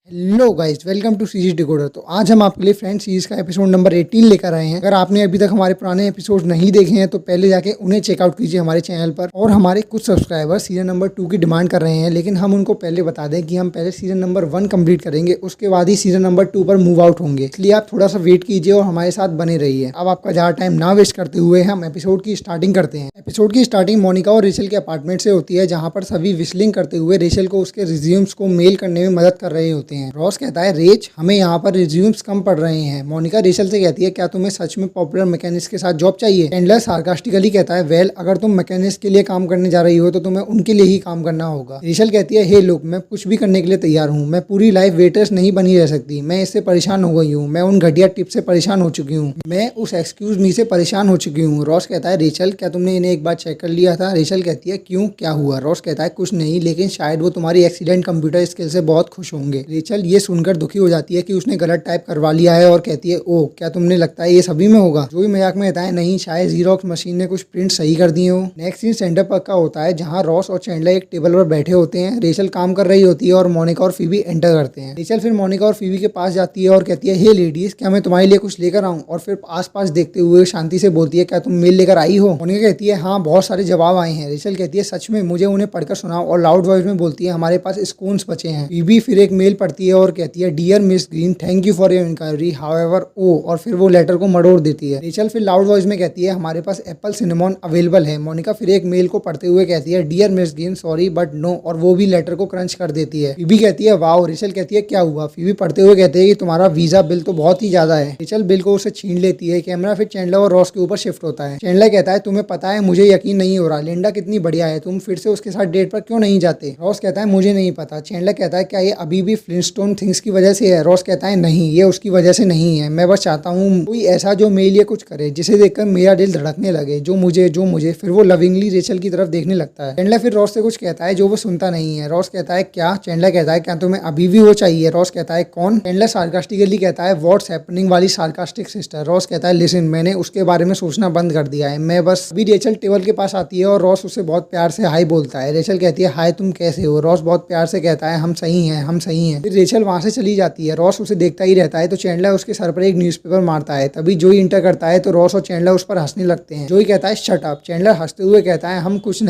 Hello guys, welcome to series decoder. तो आज हम आपके लिए फ्रेंड सीरीज का एपिसोड नंबर 18 लेकर आए हैं। अगर आपने अभी तक हमारे पुराने एपिसोड नहीं देखे हैं तो पहले जाके उन्हें चेकआउट कीजिए हमारे चैनल पर। और हमारे कुछ सब्सक्राइबर सीजन नंबर 2 की डिमांड कर रहे हैं, लेकिन हम उनको पहले बता दें कि हम पहले सीजन नंबर 1 कंप्लीट करेंगे, उसके बाद ही सीजन नंबर 2 पर मूव आउट होंगे। इसलिए आप थोड़ा सा वेट कीजिए और हमारे साथ बने रहिए। अब आपका ज़्यादा टाइम ना वेस्ट करते हुए हम एपिसोड की स्टार्टिंग करते हैं। एपिसोड की स्टार्टिंग मोनिका और रेचल के अपार्टमेंट से होती है, जहाँ पर सभी विस्लिंग करते हुए रेचल को उसके रिज्यूम्स को मेल करने में मदद कर रहे होते हैं। रॉस कहता है, रेच हमें यहाँ पर रिज्यूम्स कम पड़ रहे हैं। मोनिका रेचल से कहती है, क्या तुम्हें सच में पॉपुलर मैकेनिक्स के साथ जॉब चाहिए? चैंडलर सार्कास्टिकली कहता है, वेल अगर तुम मैकेनिक्स के लिए काम करने जा रही हो तो तुम्हें उनके लिए ही काम करना होगा। रेचल कहती है, हे लुक, मैं कुछ भी करने के लिए तैयार हूँ। मैं पूरी लाइफ वेटर्स नहीं बनी रह सकती। मैं इससे परेशान हो गई हूँ। मैं उन घटिया टिप से परेशान हो चुकी हूँ। मैं उस एक्सक्यूज मी से परेशान हो चुकी हूँ। रॉस कहता है, रेचल क्या तुमने इन्हें एक बार चेक कर लिया था? रेचल कहती है, क्यों, क्या हुआ? रॉस कहता है, कुछ नहीं, लेकिन शायद वो तुम्हारी एक्सीडेंट कंप्यूटर स्किल से बहुत खुश होंगे। रेचल ये सुनकर दुखी हो जाती है कि उसने गलत टाइप करवा लिया है और कहती है, ओह क्या तुम्हें लगता है ये सभी में होगा? जोई मजाक में कहता है, नहीं, शायद जीरोक्स मशीन ने कुछ प्रिंट सही कर दिए हो। नेक्स्ट सीन सेंटर पर का होता है, जहाँ रॉस और चैंडलर एक टेबल पर बैठे होते हैं। रेचल काम कर रही होती है और मोनिका और फीबी एंटर करते हैं। रेचल फिर मोनिका और फीबी के पास जाती है और कहती है, हे लेडीज, क्या मैं तुम्हारे लिए कुछ लेकर आऊँ? और फिर आसपास देखते हुए शांति से बोलती है, क्या तुम मेल लेकर आई हो? मोनिका कहती है, हाँ, बहुत सारे जवाब आए हैं। रेचल कहती है, सच में? मुझे उन्हें पढ़कर सुनाओ। और लाउड वॉइस में बोलती है, हमारे पास स्कून्स बचे हैं। फीबी फिर एक मेल पढ़ती है और कहती है, dear Miss Green, thank you for your inquiry, however oh, और फिर वो लेटर को मरोड़ देती है। रेचल फिर लाउड वॉइस में कहती है, हमारे पास एप्पल सिनेमॉन अवेलेबल है। मोनिका फिर एक मेल को पढ़ते हुए कहती है, dear Miss Green, sorry but no, और वो भी लेटर को क्रंच कर देती है। फीबी कहती है, वाओ। रेचल कहती है, क्या हुआ? फीबी पढ़ते हुए कहते हैं कि तुम्हारा वीजा बिल तो बहुत ही ज्यादा है। रेचल बिल को उसे छीन लेती है। कैमरा फिर चैंडलर और रॉस के ऊपर शिफ्ट होता है। चैंडलर कहता है, तुम्हें पता है मुझे यकीन नहीं हो रहा, लिंडा कितनी बढ़िया है, तुम फिर से उसके साथ डेट पर क्यों नहीं जाते? रॉस कहता है, मुझे नहीं पता। चैंडलर कहता है, क्या ये अभी भी फ्लिंटस्टोन थिंग्स की वजह से है? रॉस कहता है, नहीं, ये उसकी वजह से नहीं है। मैं बस चाहता हूँ कोई ऐसा जो मेरे लिए कुछ करे, जिसे देखकर मेरा दिल धड़कने लगे, जो मुझे। फिर वो लविंगली रेचल की तरफ देखने लगता है। चैंडलर फिर रॉस से कुछ कहता है जो वो सुनता नहीं है। रॉस कहता है, क्या? चैंडलर कहता है, क्या तुम्हें अभी भी वो चाहिए? रॉस कहता है, कौन? चैंडलर सार्कास्टिकली कहता है, व्हाट्स हैपनिंग वाली सार्कास्टिक सिस्टर। रॉस कहता है, लिसन, मैंने उसके बारे में सोचना बंद कर दिया है। मैं बस अभी। रेचल टेबल के पास आती है और रॉस उसे बहुत प्यार से हाय बोलता है। रेचल कहती है, हाय, तुम कैसे हो? रॉस बहुत प्यार से कहता है, हम सही हैं, हम सही हैं। फिर रेचल वहां से चली जाती है। रॉस उसे देखता ही रहता है तो चैंडलर उसके सर पर एक न्यूज़पेपर मारता है। तभी जोई इंटर करता है तो रॉस और चैंडलर उस पर हंसने लगते हैं। जोई कहता है, शट अप। चैंडलर हंसते हुए कहता है, हम कुछ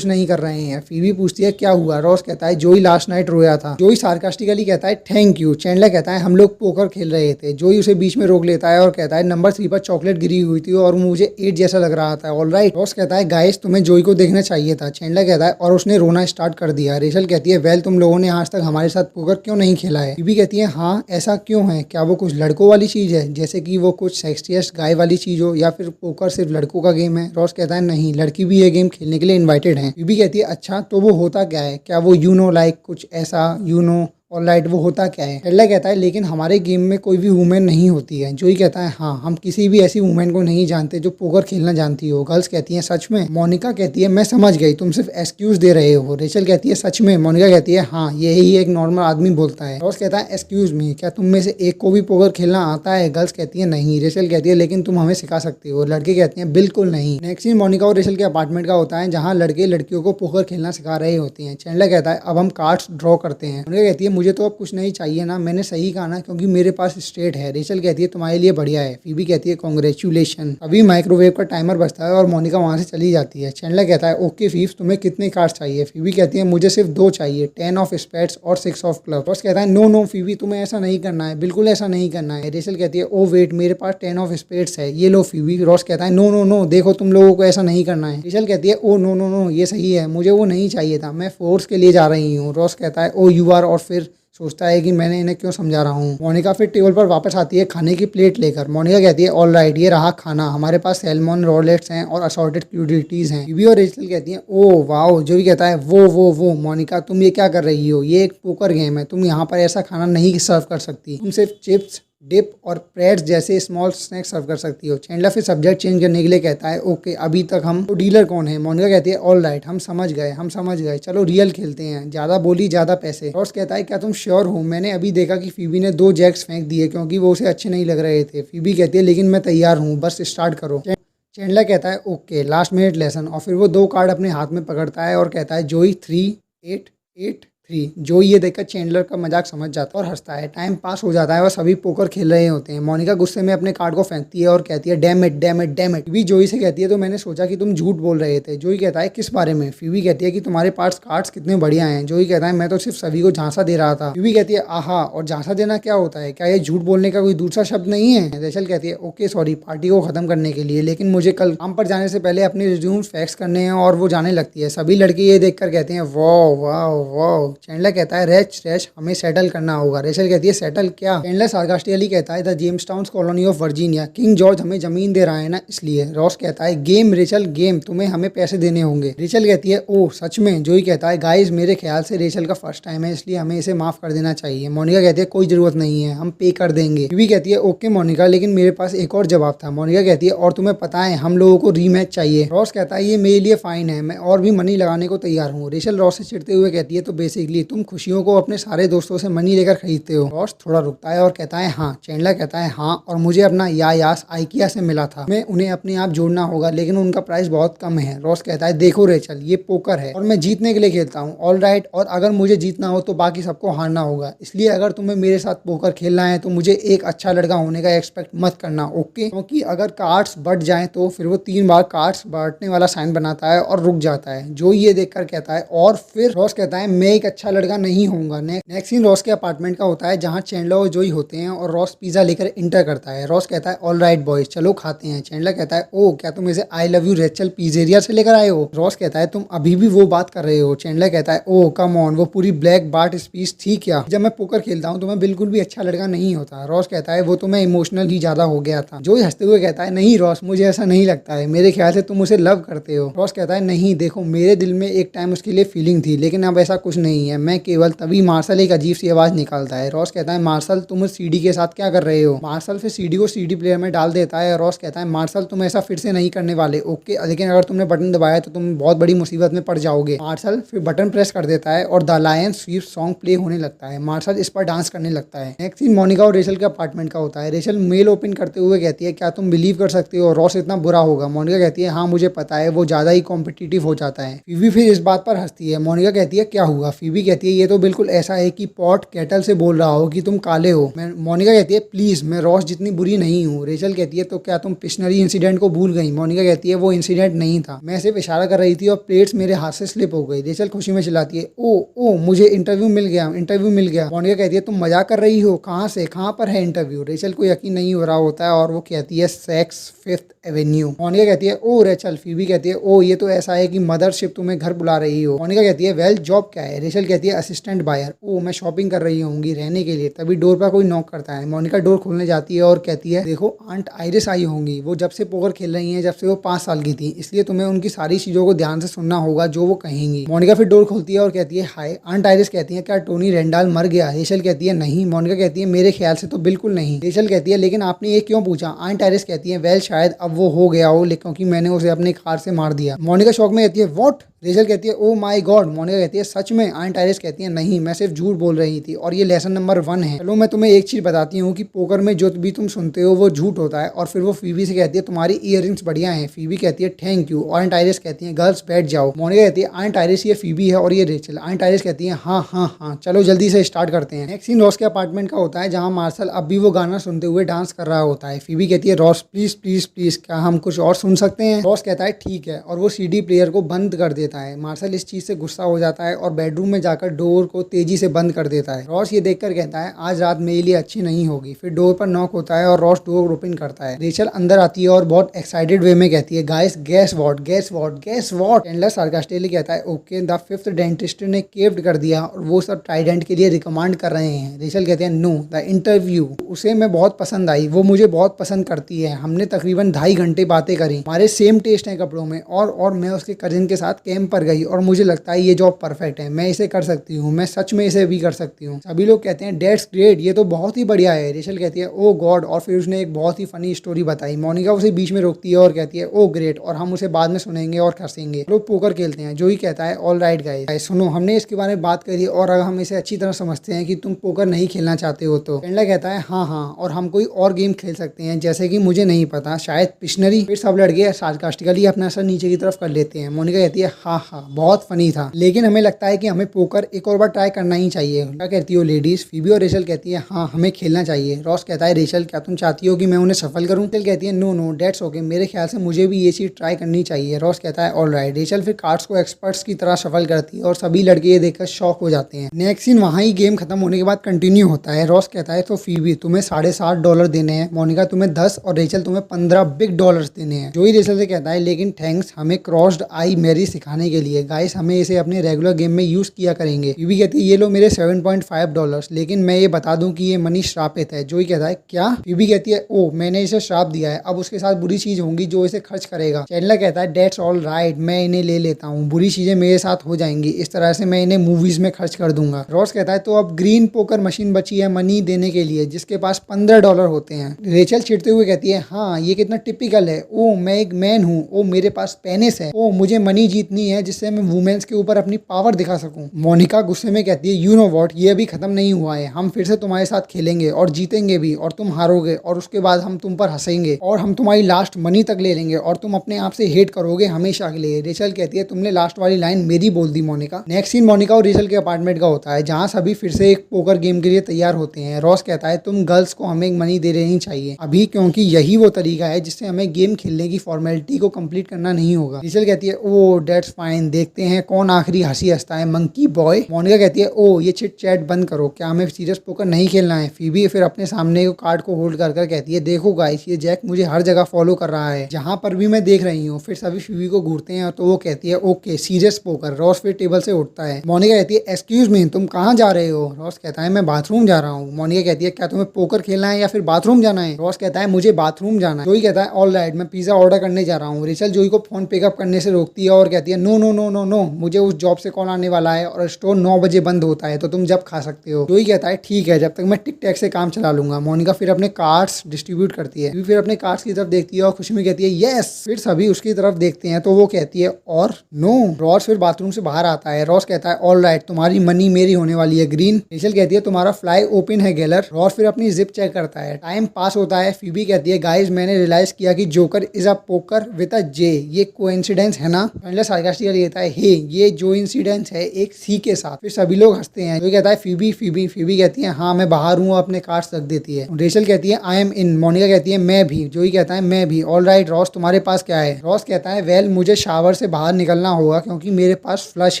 नहीं कर रहे हैं। फीबी पूछती है, क्या हुआ? रॉस कहता है, जोई लास्ट नाइट रोया था। जोई सार्कास्टिकली कहता है, थैंक यू। चैंडलर कहता है, हम लोग पोकर खेल रहे थे। जोई उसे बीच में रोक लेता है और कहता है, नंबर 3 पर चॉकलेट गिरी हुई थी और मुझे 8 जैसा लग रहा था। ऑलराइट। रॉस कहता है, गाइस, तुम्हें जोई को देखना चाहिए था। चैंडलर कहता है, और उसने रोना स्टार्ट कर दिया। रेचल कहती है, वेल, तुम लोगों ने आज तक हमारे साथ पोकर क्यों नहीं खेला है? फीबी कहती है, हाँ, ऐसा क्यों है? क्या वो कुछ लड़कों वाली चीज है, जैसे कि वो कुछ सेक्सियस गाय वाली चीज हो, या फिर पोकर सिर्फ लड़कों का गेम है? रॉस कहता है, नहीं, लड़की भी ये गेम खेलने के लिए इनवाइटेड है। फीबी कहती है, अच्छा, तो वो होता क्या है? क्या वो लाइक कुछ ऐसा ऑलराइट, वो होता क्या है? चैंडलर कहता है, लेकिन हमारे गेम में कोई भी वुमेन नहीं होती है। जोई कहता है, हाँ, हम किसी भी ऐसी वुमेन को नहीं जानते जो पोकर खेलना जानती हो। गर्ल्स कहती हैं, सच में? मोनिका कहती है, मैं समझ गई, तुम सिर्फ एक्सक्यूज दे रहे हो। रेचल कहती है, सच में? मोनिका कहती है, हाँ, यही एक नॉर्मल आदमी बोलता है। रॉस कहता है, एक्सक्यूज मी, क्या तुम में से एक को भी पोकर खेलना आता है? गर्ल्स कहती है, नहीं। रेचल कहती है, लेकिन तुम हमें सिखा सकते हो। लड़के कहते हैं, बिल्कुल नहीं। नेक्स्ट सीन मोनिका और रेचल के अपार्टमेंट का होता है, जहाँ लड़के लड़कियों को पोकर खेलना सिखा रहे होते हैं। चैंडलर कहता है, अब हम कार्ड्स ड्रॉ करते हैं। मोनिका कहती है, मुझे तो अब कुछ नहीं चाहिए ना, मैंने सही कहा ना, क्योंकि मेरे पास स्ट्रेट है। रेचल कहती है, तुम्हारे लिए बढ़िया है। फीबी कहती है, कांग्रेचुलेशन। अभी माइक्रोवेव का टाइमर बजता है और मोनिका वहां से चली जाती है। चैंडलर कहता है, ओके फीफ, तुम्हें कितने कार्ड्स चाहिए? फीबी कहती है, मुझे सिर्फ 2 चाहिए, 10 ऑफ स्पेड्स और 6 ऑफ क्लब। रॉस कहता है, नो नो फीबी, तुम्हें ऐसा नहीं करना है, बिल्कुल ऐसा नहीं करना है। रेचल कहती है, ओ वेट, मेरे पास 10 ऑफ स्पेड्स है, ये लो फीबी। रॉस कहता है, नो नो नो, देखो, तुम लोगों को ऐसा नहीं करना है। रेचल कहती है, ओ नो नो नो, ये सही है, मुझे वो नहीं चाहिए था, मैं फोर्स के लिए जा रही हूँ। रॉस कहता है, ओ यू आर, और फिर सोचता है कि मैंने इन्हें क्यों समझा रहा हूँ। मोनिका फिर टेबल पर वापस आती है खाने की प्लेट लेकर। मोनिका कहती है, ऑल राइट, ये रहा खाना, हमारे पास सैल्मन रोलेट्स हैं और असॉर्टेड क्यूडिटीज हैं। बीबी और रेचल कहती हैं, ओ वाओ। जो भी कहता है, वो मोनिका, तुम ये क्या कर रही हो? ये एक पोकर गेम है, तुम यहाँ पर ऐसा खाना नहीं सर्व कर सकती, तुम सिर्फ चिप्स, डिप और प्रेट्स जैसे स्मॉल स्नैक्स सर्व कर सकती हो। चैंडलर फिर सब्जेक्ट चेंज करने के लिए कहता है, ओके, अभी तक हम तो डीलर कौन है? मोनिका कहती है, ऑल राइट, हम समझ गए, चलो रियल खेलते हैं, ज्यादा बोली ज्यादा पैसे। रॉस कहता है, क्या तुम श्योर हो? मैंने अभी देखा कि फीबी ने 2 जैक्स फेंक दिए क्योंकि वो उसे अच्छे नहीं लग रहे थे। फीबी कहती है, लेकिन मैं तैयार हूँ, बस स्टार्ट करो। चैंडलर कहता है, ओके, लास्ट मिनट लेसन, और फिर वो 2 कार्ड अपने हाथ में पकड़ता है और कहता है, जोई 3 8 8 3। जो ये देखकर चैंडलर का मजाक समझ जाता है और हंसता है। टाइम पास हो जाता है और सभी पोकर खेल रहे होते हैं। मोनिका गुस्से में अपने कार्ड को फेंकती है और कहती है damn it damn it damn it. Phoebe जोई से कहती है तो मैंने सोचा कि तुम झूठ बोल रहे थे। जोई कहता है किस बारे में? फीबी कहती है कि तुम्हारे पास कार्ड्स कितने बढ़िया हैं। जोई कहता है मैं तो सिर्फ सभी को झांसा दे रहा था। फीबी कहती है आहा, और झांसा देना क्या होता है? क्या ये झूठ बोलने का कोई दूसरा शब्द नहीं है? रेचल कहती है ओके सॉरी, पार्टी को खत्म करने के लिए, लेकिन मुझे कल काम पर जाने से पहले अपने रिज्यूम फैक्स करने हैं। और वो जाने लगती है। सभी लड़के ये देखकर कहते हैं वाओ वाओ वाओ। चैंडलर कहता है रेच रेच हमें सेटल करना होगा। रेचल कहती है सेटल क्या? चैंडलर सार्कास्टिकली कहता है the Jamestown colony of Virginia, king George हमें जमीन दे रहा है ना इसलिए। रॉस कहता है गेम रेचल गेम, तुम्हें हमें पैसे देने होंगे। रेचल कहती है ओह सच में? जोई कहता है गाइस मेरे ख्याल से रेचल का फर्स्ट टाइम है इसलिए हमें इसे माफ कर देना चाहिए। मोनिका कहती है कोई जरूरत नहीं है, हम पे कर देंगे। फीबी कहती है ओके मोनिका, लेकिन मेरे पास एक और जवाब था। मोनिका कहती है और तुम्हें पता है हम लोगों को रीमैच चाहिए। रॉस कहता है ये मेरे लिए फाइन है, मैं और भी मनी लगाने को तैयार हूँ। रेचल रॉस से चिढ़ते हुए कहती है तो बेसिकली तुम खुशियों को अपने सारे दोस्तों से मनी लेकर खरीदते हो। रॉस थोड़ा रुकता है और कहता है हाँ। चैंडलर कहता है हाँ, और मुझे अपना यास आइकिया से मिला था, मैं उन्हें अपने आप जोड़ना होगा लेकिन उनका प्राइस बहुत कम है। रॉस कहता है देखो रेचल ये पोकर है और मैं जीतने के लिए खेलता हूँ, ऑल राइट, और अगर मुझे जीतना हो तो बाकी सबको हारना होगा, इसलिए अगर तुम्हें मेरे साथ पोकर खेलना है तो मुझे एक अच्छा लड़का होने का एक्सपेक्ट मत करना, ओके? क्योंकि अगर कार्ड्स बढ़ जाएं तो फिर वो 3 बार कार्ड्स बांटने वाला साइन बनाता है और रुक जाता है। जो ये देखकर कहता है और फिर रॉस कहता है मैं एक अच्छा लड़का नहीं होऊंगा। नेक्स्ट सीन रॉस के अपार्टमेंट का होता है जहाँ चैंडलर और जोई होते हैं और रॉस पिज्जा लेकर इंटर करता है। रॉस कहता है ऑल राइट बॉयज चलो खाते हैं। चैंडलर कहता है ओ क्या तुम इसे I love you Rachel pizzeria से लेकर आए हो? रॉस कहता है तुम अभी भी वो बात कर रहे हो? चैंडलर कहता है ओ कम ऑन, वो पूरी ब्लैक बार्ट स्पीच थी क्या? जब मैं पोकर खेलता हूँ तो मैं बिल्कुल भी अच्छा लड़का नहीं होता। रॉस कहता है वो तो मैं इमोशनल ही ज्यादा हो गया था। जोई हंसते हुए कहता है नहीं रॉस, मुझे ऐसा नहीं लगता है, मेरे ख्याल से तुम उसे लव करते हो। रॉस कहता है नहीं देखो, मेरे दिल में एक टाइम उसके लिए फीलिंग थी लेकिन अब ऐसा कुछ नहीं है, मैं केवल तभी मार्शल एक अजीब सी आवाज निकालता है। रॉस कहता है मार्शल तुम उस सीडी के साथ क्या कर रहे हो? मार्शल फिर सीडी को सीडी प्लेयर में डाल देता है। रॉस कहता है मार्शल तुम ऐसा फिर से नहीं करने वाले, ओके? लेकिन अगर तुमने बटन दबाया तो तुम बहुत बड़ी मुसीबत में पड़ जाओगे। मार्शल फिर बटन प्रेस कर देता है और the lion sweep song play होने लगता है। मार्शल इस पर डांस करने लगता है। नेक्स्ट सीन मोनिका और रेचल के अपार्टमेंट का होता है। रेचल मेल ओपन करते हुए कहती है क्या तुम बिलीव कर सकते हो रॉस इतना बुरा होगा? मोनिका कहती है हाँ मुझे पता है, वो ज्यादा ही कॉम्पिटिटिव हो जाता है। फीबी फिर इस बात पर हंसती है। मोनिका कहती है क्या हुआ? फीबी कहती है ये तो बिल्कुल ऐसा है कि पॉट कैटल से बोल रहा हो कि तुम काले हो। मोनिका कहती है प्लीज मैं रॉस जितनी बुरी नहीं हूँ। रेचल कहती है तो क्या तुम पिशनरी इंसिडेंट को भूल गई? मोनिका कहती है वो इंसिडेंट नहीं था, मैं सिर्फ इशारा कर रही थी और प्लेट्स मेरे हाथ से स्लिप हो गई। रेचल खुशी में चिल्लाती है ओ मुझे इंटरव्यू मिल गया, इंटरव्यू मिल गया। मोनिका कहती है तुम मजाक कर रही हो, कहाँ से, कहाँ पर है इंटरव्यू? रेचल को यकीन नहीं हो रहा होता है और वो कहती है सेक्स फिफ्थ एवेन्यू। मोनिका कहती है ओ रेचल। फीबी कहती है ओ ये तो ऐसा है कि मदरशिप तुम्हें घर बुला रही हो। मोनिका कहती है वेल जॉब क्या है? रेचल कहती है असिस्टेंट बायर। ओ मैं शॉपिंग कर रही होंगी रहने के लिए। तभी डोर पर कोई नॉक करता है। मोनिका डोर खोलने जाती है और कहती है देखो आंट आइरिस आई होंगी, वो जब से पोकर खेल रही हैं जब से वो 5 साल की थी, इसलिए तुम्हें उनकी सारी चीजों को ध्यान से सुनना होगा जो वो कहेंगी। मोनिका फिर डोर खोलती है और कहती है हाय। आंट आइरिस कहती है क्या टोनी रेंडाल मर गया? रेचल कहती है नहीं। मोनिका कहती है मेरे ख्याल से तो बिल्कुल नहीं। रेचल कहती है लेकिन आपने ये क्यों पूछा? आंट आइरिस कहती है वेल शायद अब वो हो गया हो क्योंकि मैंने उसे अपने कार से मार दिया। मोनिका शॉक में कहती है व्हाट? रेचल कहती है ओ माय गॉड। मोनिका कहती है सच में? आंट आइरिस कहती है नहीं, मैं सिर्फ झूठ बोल रही थी और ये लेसन नंबर 1 है। चलो मैं तुम्हें एक चीज बताती हूँ कि पोकर में जो भी तुम सुनते हो वो झूठ होता है। और फिर वो फीबी से कहती है तुम्हारी इयररिंग्स बढ़िया हैं। फीबी कहती है थैंक यू। आंट आइरिस कहती है गर्ल्स बैठ जाओ। मोनिका कहती है आंट आइरिस ये फीबी है और ये रेचल। आंट आइरिस कहती है हाँ हाँ हाँ चलो जल्दी से स्टार्ट करते हैं। नेक्स्ट सीन रॉस के अपार्टमेंट का होता है जहाँ मार्शल अब भी वो गाना सुनते हुए डांस कर रहा होता है। फीबी कहती है रॉस प्लीज प्लीज प्लीज क्या हम कुछ और सुन सकते हैं? रॉस कहता है ठीक है और वो सीडी प्लेयर को बंद कर देता है। मार्शल इस चीज से गुस्सा हो जाता है और बेडरूम में जाकर डोर को तेजी से बंद कर देता है। रॉस ये देखकर कहता है आज रात मेरे लिए अच्छी नहीं होगी। फिर डोर पर नॉक होता है और रॉस डोर ओपन करता है। रेचल अंदर आती है और बहुत एक्साइटेड वे में कहती है guys guess what guess what guess what? Chandler sarcastically कहता है ओके द 5th डेंटिस्ट ने केव्ड कर दिया और वो सब ट्राइडेंट के लिए रिकमेंड कर रहे हैं। रेचल कहते हैं नो द इंटरव्यू, उसे मैं बहुत पसंद आई, वो मुझे बहुत पसंद करती है, हमने तकरीबन 2.5 घंटे बातें करी, हमारे सेम टेस्ट हैं कपड़ों में और मैं उसके कजिन के साथ कैंप पर गई और मुझे लगता है ये जॉब परफेक्ट है, मैं इसे कर सकती हूँ, मैं सच में इसे भी कर सकती हूँ। सभी लोग कहते हैं डेट्स ग्रेट, ये तो बहुत ही बढ़िया है। रेचल कहती है ओ गॉड और फिर उसने एक बहुत ही फनी स्टोरी बताई। मोनिका उसे बीच में रोकती है और कहती है ओ ग्रेट और हम उसे बाद में सुनेंगे और हंसेंगे, लोग पोकर खेलते हैं। जो ही कहता है ऑल राइट गाइस सुनो हमने इसके बारे में बात करी और अगर हम इसे अच्छी तरह समझते हैं कि तुम पोकर नहीं खेलना चाहते हो तो चैंडलर कहता है हाँ और हम कोई और गेम खेल सकते हैं जैसे कि मुझे नहीं पता शायद पिशनरी। फिर सब लड़के सार्कास्टिकली अपना सर नीचे की तरफ कर लेते हैं। मोनिका कहती है हाँ हाँ बहुत फनी था, लेकिन हमें लगता है कि हमें पोकर एक और बार ट्राई करना ही चाहिए। क्या कहती हो लेडीज? फीबी और रेचल कहती है हाँ हमें खेलना चाहिए। रॉस कहता है रेचल क्या तुम चाहती हो कि मैं उन्हें सफल करूं? रेचल कहती है नो नो डेट्स ओके, मेरे ख्याल से मुझे भी ये चीज ट्राई करनी चाहिए। रॉस कहता है ऑलराइट। रेचल फिर कार्ड्स को एक्सपर्ट्स की तरह सफल करती है और सभी लड़के ये देखकर शॉक हो जाते हैं। नेक्स्ट सीन वहाँ ही गेम खत्म होने के बाद कंटिन्यू होता है। रॉस कहता है तो फीबी तुम्हें $7.5 देने हैं, मोनिका तुम्हें 10 और रेचल तुम्हें 15 बिग डॉलर्स देने हैं। जो ही रेचल से कहता है लेकिन थैंक्स हमें क्रॉस्ड आई मेरी सिखाने के लिए, गाइस हमें इसे अपने रेगुलर गेम में यूज किया करेंगे। फीबी कहती है ये लो मेरे $7.5, लेकिन मैं ये बता दूं कि ये मनी श्रापित है। जो ही कहता है क्या? फीबी कहती है ओ मैंने इसे श्राप दिया है, अब उसके साथ बुरी चीज होंगी जो इसे खर्च करेगा। चैंडलर कहता है डेट्स ऑल राइट, मैं इन्हें ले लेता हूँ, बुरी चीजें मेरे साथ हो जाएंगी, इस तरह से मैं इन्हें मूवीज में खर्च कर दूंगा। रॉस कहता है तो अब ग्रीन पोकर मशीन बची है मनी देने के लिए जिसके पास $15 होते हैं। रेचल चिढ़ते हुए कहती है हाँ ये कितना टिपिकल है, ओ मैं एक मैन हूँ, ओ मेरे पास पेनिस है, ओ मुझे मनी जीतनी है जिससे मैं वुमेन्स के ऊपर अपनी पावर दिखा सकूं। मोनिका गुस्से में कहती है यू नो व्हाट, ये अभी खत्म नहीं हुआ है, हम फिर से तुम्हारे साथ खेलेंगे और जीतेंगे भी और तुम हारोगे और उसके बाद हम तुम पर हंसेंगे और हम तुम्हारी लास्ट मनी तक ले लेंगे और तुम अपने आप से हेट करोगे हमेशा के लिए। रेचल कहती है तुमने लास्ट वाली लाइन मेरी बोल दी मोनिका। नेक्स्ट सीन मोनिका और रेचल के अपार्टमेंट का होता है जहाँ सभी फिर से एक पोकर गेम के लिए तैयार होते हैं। रॉस कहता है तुम गर्ल्स को हमें मनी दे देनी चाहिए अभी क्योंकि यही वो तरीका है जिससे हमें गेम खेलने की फॉर्मेलिटी को कंप्लीट करना नहीं होगा। रेचल कहती है ओ डेट्स फाइन, देखते हैं कौन आखिरी हंसी हंसता है, मंकी बॉय। मोनिका कहती है ओ ये चिट चैट बंद करो, क्या हमें सीरियस पोकर नहीं खेलना है? फीबी फिर अपने सामने कार्ड को होल्ड कर कहती है देखो गाइस ये जैक मुझे हर जगह फॉलो कर रहा है, जहां पर भी मैं देख रही हूँ। फिर सभी फीबी को घूरते हैं तो वो कहती है ओके सीरियस पोकर। रॉस फिर टेबल से उठता है। मोनिका कहती है एक्सक्यूज मी तुम कहाँ जा रहे हो? रॉस कहता है मैं बाथरूम जा रहा हूँ। मोनिका कहती है क्या तुम्हें पोकर खेलना है या फिर बाथरूम जाना है? रॉस कहता है मुझे बाथरूम जाना है। जोई कहता है ऑल राइट मैं पिज्जा ऑर्डर करने जा रहा हूँ। रेचल जोई को फोन पिकअप करने से रोकती है और कहती है no no no no no, मुझे उस जॉब से कॉल आने वाला है और स्टोर 9 बजे बंद होता है तो तुम जब खा सकते हो। जोई कहता है ठीक है जब तक मैं टिक टैक से काम चला लूंगा। मोनिका फिर अपने कार्ड्स डिस्ट्रीब्यूट करती है, फिर अपने कार्ड्स की तरफ देखती है और खुशी में कहती है यस। फिर सभी उसकी तरफ देखते हैं तो वो कहती है और नो। रॉस फिर बाथरूम से बाहर आता है। रॉस कहता है ऑल राइट तुम्हारी मनी मेरी होने वाली है ग्रीन। रेचल कहती है तुम्हारा फ्लाई ओपन है गेलर। रॉस फिर अपनी जिप चेक करता है। टाइम पास होता है। फीबी कहती है गाइस मैंने रियलाइज किया कि joker is a poker with a J, ये कोइंसिडेंस है ना? चैंडलर सार्कास्टिकली कहता है हे ये जो इंसिडेंस है एक सी के साथ। फिर सभी लोग हंसते हैं। जो कहता है फीबी फीबी फीबी कहती है हाँ मैं बाहर हूँ, अपने कार्ड्स रख देती है। रेचल कहती है आई एम इन। मोनिका कहती है मैं भी। जोई कहता है मैं भी। ऑल राइट रॉस तुम्हारे पास क्या है? रॉस कहता है वेल मुझे शावर से बाहर निकलना होगा क्योंकि मेरे पास फ्लश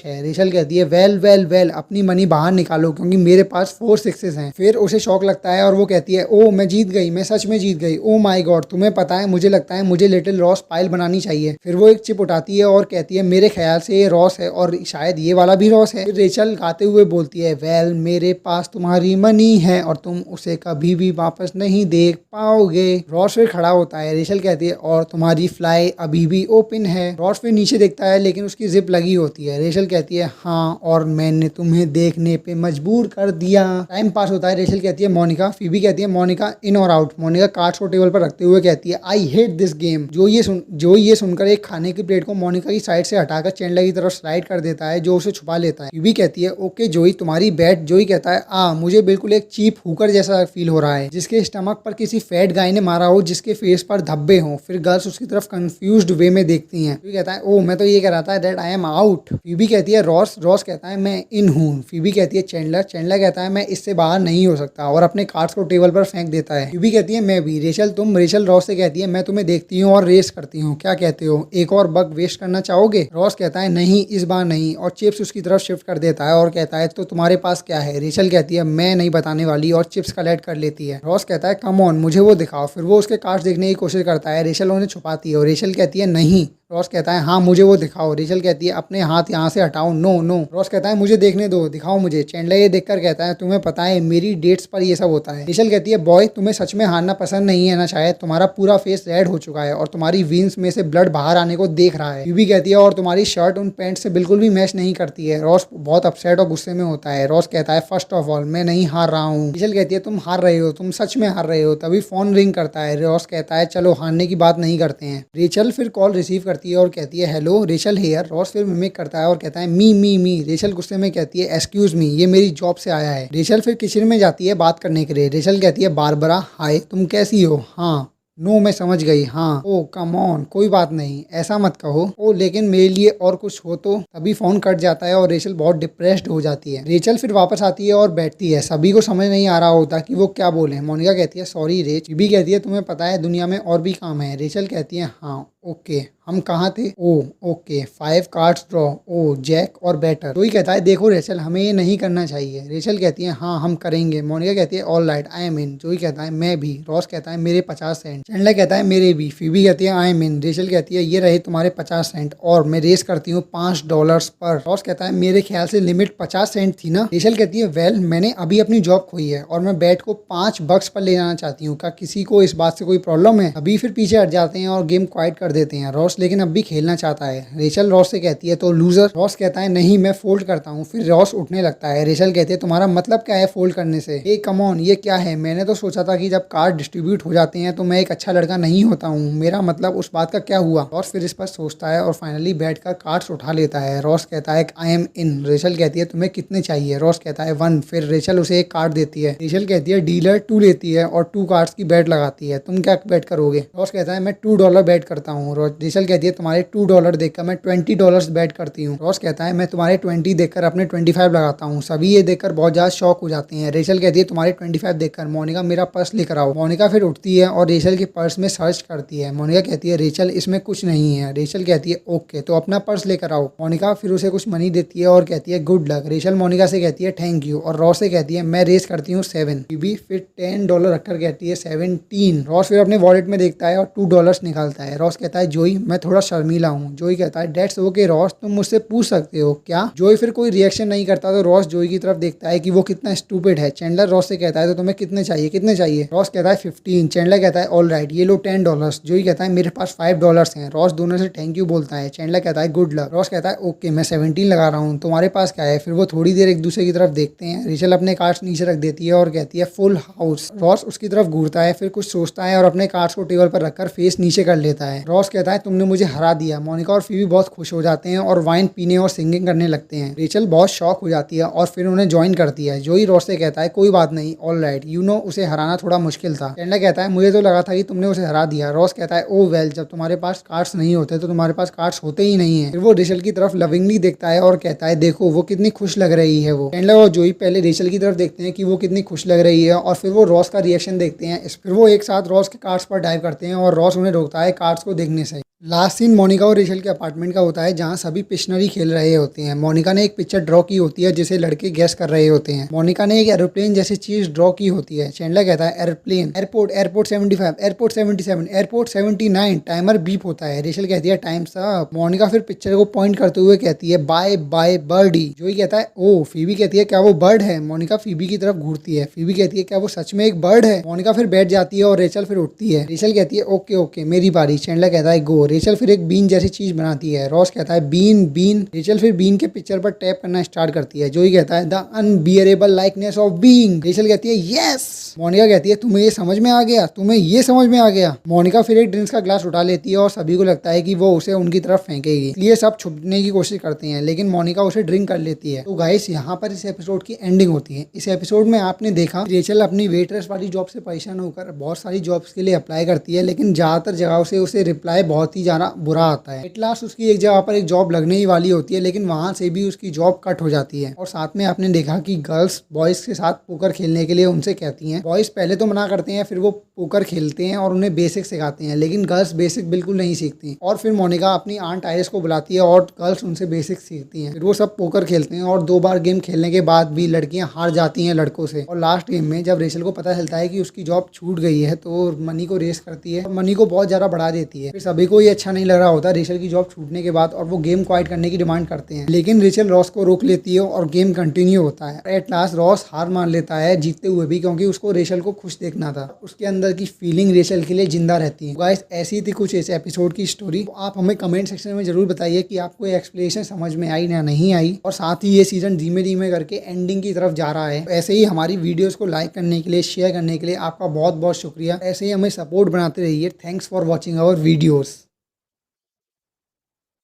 है। रेचल कहती है वेल वेल वेल अपनी मनी बाहर निकालो क्योंकि मेरे पास 4 6s हैं। फिर उसे शौक लगता है और वो कहती है ओ मैं जीत गई, मैं सच में जीत गई, ओ माय गॉड। तुम्हें पता है मुझे लगता है मुझे लिटिल रॉस पाइल बनानी चाहिए। फिर वो एक चिप उठाती है और कहती है मेरे ख्याल से ये रॉस है और शायद ये वाला भी रॉस है। फिर रेचल गाते हुए बोलती है वेल मेरे पास तुम्हारी मनी है और तुम उसे कभी भी वापस नहीं देख पाओगे। रॉस फिर खड़ा होता है। रेचल कहती है और तुम्हारी फ्लाई अभी भी ओपन है। रॉस फिर नीचे देखता है लेकिन उसकी जिप लगी होती है। रेचल कहती है हाँ और मैंने तुम्हें देखने पे मजबूर कर दिया। टाइम पास होता है। रेचल कहती है मोनिका। फीबी कहती है मोनिका इन और आउट। मोनिका कार्ड्स को टेबल पर रखते हुए कहती है आई हेट दिस गेम। जो ये सुनकर एक खाने की प्लेट को मोनिका की साइड से हटाकर चैंडलर की तरफ स्लाइड कर देता है जो उसे छुपा लेता है। फीबी कहती है ओके जोई तुम्हारी बैट। जोई कहता है मुझे बिल्कुल एक चीप हुकर जैसा फील हो रहा है जिसके स्टमक पर किसी फैट गाय ने मारा हो जिसके फेस पर धब्बे हों। फिर गर्ल्स उसकी तरफ कंफ्यूज्ड वे में देखती हैं। फीबी कहता है ओ मैं तो ये कह रहा था that I am out. Phoebe कहती है रॉस। रॉस कहता है मैं इन हूँ। फीबी कहती है चैंडलर। चैंडलर कहता है मैं इससे बाहर नहीं हो सकता और अपने कार्ड्स को टेबल पर फेंक देता है। फीबी कहती है मैं भी। रेचल तुम। रेचल रॉस से कहती है मैं तुम्हें देखती हूँ और रेस करती हूँ, क्या कहते हो? एक और बग वेस्ट करना चाहोगे? रॉस कहता है नहीं इस बार नहीं और चिप्स उसकी तरफ शिफ्ट कर देता है और कहता है तो तुम्हारे पास क्या है? रेचल कहती है मैं नहीं बताने वाली और चिप्स कलेक्ट कर लेती है। रॉस कहता है कम ऑन मुझे वो दिखाओ। फिर वो उसके कार्ड्स देखने की कोशिश करता है। रेचल उन्हें छुपाती है और रेचल कहती है नहीं। रॉस कहता है हाँ मुझे वो दिखाओ। रेचल कहती है अपने हाथ यहाँ से हटाओ। No no. रॉस कहता है मुझे देखने दो, दिखाओ मुझे। चैंडलर ये देखकर कहता है तुम्हें पता है मेरी डेट्स पर ये सब होता है। रेचल कहती है बॉय तुम्हें सच में हारना पसंद नहीं है ना? शायद तुम्हारा पूरा फेस रेड हो चुका है और तुम्हारी वीन्स में से ब्लड बाहर आने को देख रहा है। फीबी कहती है और तुम्हारी शर्ट उन पैंट से बिल्कुल भी मैच नहीं करती है। रॉस बहुत अपसेट और गुस्से में होता है। रॉस कहता है फर्स्ट ऑफ ऑल मैं नहीं हार रहा हूँ। रेचल कहती है तुम हार रहे हो, तुम सच में हार रहे हो। तभी फोन रिंग करता है। रॉस कहता है चलो हारने की बात नहीं करते हैं। रेचल फिर कॉल रिसीव करती है और कहती है हेलो रेचल हेयर। रॉस फिर मिमिक करता है और कहता है मी मी मी। रेचल गुस्से में कहती है एक्सक्यूज मी ये मेरी जॉब से आया है। रेचल फिर किचन में जाती है बात करने के लिए। रेचल कहती है बारबरा हाय तुम कैसी हो? हाँ नो मैं समझ गई, हाँ। ओ कम ऑन, कोई बात नहीं, ऐसा मत कहो। ओ लेकिन मेरे लिए और कुछ हो तो। तभी फोन कट जाता है और रेचल बहुत डिप्रेस्ड हो जाती है। रेचल फिर वापस आती है और बैठती है। सभी को समझ नहीं आ रहा होता कि वो क्या बोले। मोनिका कहती है सॉरी रेच। भी कहती है तुम्हें पता है दुनिया में और भी काम है। रेचल कहती है हाँ ओके, हम कहाँ थे? ओ ओके, 5 कार्ड्स ड्रॉ। ओ जैक और बेटर। तो ही कहता है देखो रेचल, हमें ये नहीं करना चाहिए। रेचल कहती है हाँ हम करेंगे। मोनिका कहती है ऑल राइट आई एम इन। जो ही कहता है मैं भी। रॉस कहता है मेरे 50 सेंट। चैंडलर कहता है मेरे भी। फीबी कहती है आई एम इन। रेचल कहती है ये रहे तुम्हारे 50 सेंट और मैं रेस करती हूँ $5 पर। रॉस कहता है मेरे ख्याल से लिमिट 50 सेंट थी ना। रेचल कहती है वेल मैंने अभी अपनी जॉब खोई है और मैं बैट को $5 पर ले जाना चाहती हूँ। क्या किसी को इस बात से कोई प्रॉब्लम है? अभी फिर पीछे हट जाते हैं और गेम क्वाइट कर देते हैं। रॉस लेकिन अब भी खेलना चाहता है। रेचल रॉस से कहती है तो लूजर। रॉस कहता है नहीं मैं फोल्ड करता हूँ। फिर रॉस उठने लगता है। रेचल कहती है तुम्हारा मतलब क्या है फोल्ड करने से? ए कम ऑन, ये क्या है? मैंने तो सोचा था कि जब कार्ड डिस्ट्रीब्यूट हो जाते हैं तो मैं एक अच्छा लड़का नहीं होता हूँ। मेरा मतलब उस बात का क्या हुआ? रॉस फिर इस पर सोचता है और फाइनली बैठकर कार्ड्स उठा लेता है। रॉस कहता है आई एम इन। रेचल कहती है तुम्हें कितने चाहिए? रॉस कहता है 1। फिर रेचल उसे एक कार्ड देती है। रेचल कहती है डीलर 2 लेती है और 2 कार्ड्स की बैट लगाती है। तुम क्या बैट करोगे? रॉस कहता है मैं $2 बैट करता हूँ। रेचल कहती है तुम्हारे $2 देखकर मैं $20 बैट करती हूँ। रॉस कहता है मैं तुम्हारे 20 देखकर अपने 25 लगाता हूँ। सभी ये देखकर बहुत ज्यादा शॉक हो जाते हैं। रेचल कहती है तुम्हारे 25 देखकर। मोनिका मेरा पर्स लेकर आओ। मोनिका फिर उठती है और रेचल के पर्स में सर्च करती है। मोनिका कहती है रेचल इसमें कुछ नहीं है। रेचल कहती है ओके तो अपना पर्स लेकर आओ। मोनिका फिर उसे कुछ मनी देती है और कहती है गुड लक। रेचल मोनिका से कहती है थैंक यू और रॉस से कहती है मैं रेस करती हूँ 7। बीबी फिर $10 रखकर कहती है 17। रॉस फिर अपने वॉलेट में देखता है और $2 निकालता है। रॉस कहता है जोई मैं थोड़ा शर्मीला हूँ। जोई कहता है डेट्स ओके रॉस, तुम मुझसे पूछ सकते हो क्या? जोई फिर कोई रिएक्शन नहीं करता तो रॉस जोई की तरफ देखता है कि वो कितना स्टूपिड है। चैंडलर रॉस से कहता है तो तुम्हें कितने चाहिए? कितने चाहिए? रॉस कहता है 15। चैंडलर कहता है ऑल राइट ये लो $10। जोई कहता है मेरे पास $5 हैं। रॉस दोनों से थैंक यू बोलता है। चैंडलर कहता है गुड लक। रॉस कहता है ओके मैं 17 लगा रहा हूँ, तुम्हारे पास क्या है? फिर वो थोड़ी देर एक दूसरे की तरफ देखते हैं। रेचल अपने कार्ड्स नीचे रख देती है और कहती है फुल हाउस। रॉस उसकी तरफ घूरता है, फिर कुछ सोचता है और अपने कार्ड्स को टेबल पर रखकर फेस नीचे कर लेता है। रॉस कहता है तुमने मुझे हरा दिया। मोनिका और फीबी बहुत खुश हो जाते हैं और वाइन पीने और सिंगिंग करने लगते हैं। रेचल बहुत शॉक हो जाती है और फिर उन्हें ज्वाइन करती है। जोई रॉस से कहता है कोई बात नहीं ऑल राइट यू नो उसे हराना थोड़ा मुश्किल था। चैंडलर कहता है मुझे तो लगा था कि तुमने उसे हरा दिया। रॉस कहता है ओ वेल जब तुम्हारे पास कार्ड्स नहीं होते तो तुम्हारे पास कार्ड्स होते ही नहीं है। फिर वो रेचल की तरफ लविंगली देखता है और कहता है देखो वो कितनी खुश लग रही है। वो चैंडलर और जोई पहले रेचल की तरफ देखते हैं कि वो कितनी खुश लग रही है और फिर वो रॉस का रिएक्शन देखते हैं। फिर वो एक साथ रॉस के कार्ड्स पर डाइव करते हैं और रॉस उन्हें रोकता है कार्ड्स को देखने से। लास्ट सीन मोनिका और रेचल के अपार्टमेंट का होता है जहां सभी पिक्शनरी खेल रहे होते हैं। मोनिका ने एक पिक्चर ड्रॉ की होती है जिसे लड़के गैस कर रहे होते हैं। मोनिका ने एक एरोप्लेन जैसी चीज ड्रॉ की होती है। चैंडलर कहता है aeroplane, airport, airport 75, airport 77, airport 79। Timer beep होता है। रेचल कहती है टाइम्स अप। मोनिका फिर पिक्चर को पॉइंट करते हुए कहती है बाय बाय बर्डी। जोई कहता है ओ। फीबी कहती है क्या वो बर्ड है? मोनिका फीबी की तरफ घूरती है। फीबी कहती है क्या वो सच में एक बर्ड है? मोनिका फिर बैठ जाती है और रेचल फिर उठती है। रेचल कहती है ओके ओके मेरी बारी। चैंडलर कहता है गो। रेचल फिर एक बीन जैसी चीज बनाती है। रॉस कहता है बीन बीन। रेचल फिर बीन के पिक्चर पर टैप करना स्टार्ट करती है। जोई कहता है the unbearable likeness of being. Rachel कहती है यस। मोनिका कहती है तुम्हें ये समझ में आ गया? तुम्हें ये समझ में आ गया? मोनिका फिर एक ड्रिंक्स का ग्लास उठा लेती है और सभी को लगता है कि वो उसे उनकी तरफ फेंकेगी, इसलिए सब छुपने की कोशिश करते हैं लेकिन मोनिका उसे ड्रिंक कर लेती है। तो गाइस यहाँ पर इस एपिसोड की एंडिंग होती है। इस एपिसोड में आपने देखा रेचल अपनी वेटरेस वाली जॉब से परेशान होकर बहुत सारी जॉब्स के लिए अप्लाई करती है लेकिन ज्यादातर जगहों से उसे रिप्लाई बहुत ही ज्यादा बुरा आता है। एट लास्ट उसकी एक जगह पर एक जॉब लगने ही वाली होती है लेकिन वहां से भी उसकी जॉब कट हो जाती है। और साथ में आपने देखा कि गर्ल्स बॉयज के साथ पोकर खेलने के लिए उनसे कहती हैं। बॉयज पहले तो मना करते हैं, फिर वो पोकर खेलते हैं और उन्हें बेसिक सिखाते हैं लेकिन गर्ल्स बेसिक बिल्कुल नहीं सीखती। और फिर मोनिका अपनी आंट आयरिस को बुलाती है और गर्ल्स उनसे बेसिक सीखती हैं। फिर वो सब पोकर खेलते हैं और 2 बार गेम खेलने के बाद भी लड़कियां हार जाती हैं लड़कों से। और लास्ट गेम में जब रेचल को पता चलता है कि उसकी जॉब छूट गई है तो मनी को रेस करती है और मनी को बहुत ज्यादा बढ़ा देती है। फिर सभी को ये अच्छा नहीं लग रहा होता रेचल की जॉब छूटने के बाद और वो गेम क्वाइट करने की डिमांड करते हैं लेकिन रेचल रॉस को रोक लेती है और गेम कंटिन्यू होता है। एट लास्ट रॉस हार मान लेता है जीतते हुए भी क्योंकि उसको रेचल को खुश देखना था। उसके अंदर की फीलिंग रेचल के लिए जिंदा रहती है। गाइस ऐसी थी कुछ इस एपिसोड की स्टोरी। तो आप हमें कमेंट सेक्शन में जरूर बताइए कि आपको ये एक्सप्लेनेशन समझ में आई या नहीं आई और साथ ही ये सीजन धीमे धीमे करके एंडिंग की तरफ जा रहा है। ऐसे ही हमारी वीडियोस को लाइक करने के लिए, शेयर करने के लिए आपका बहुत बहुत शुक्रिया। ऐसे ही हमें सपोर्ट बनाते रहिए। Thanks for watching our videos.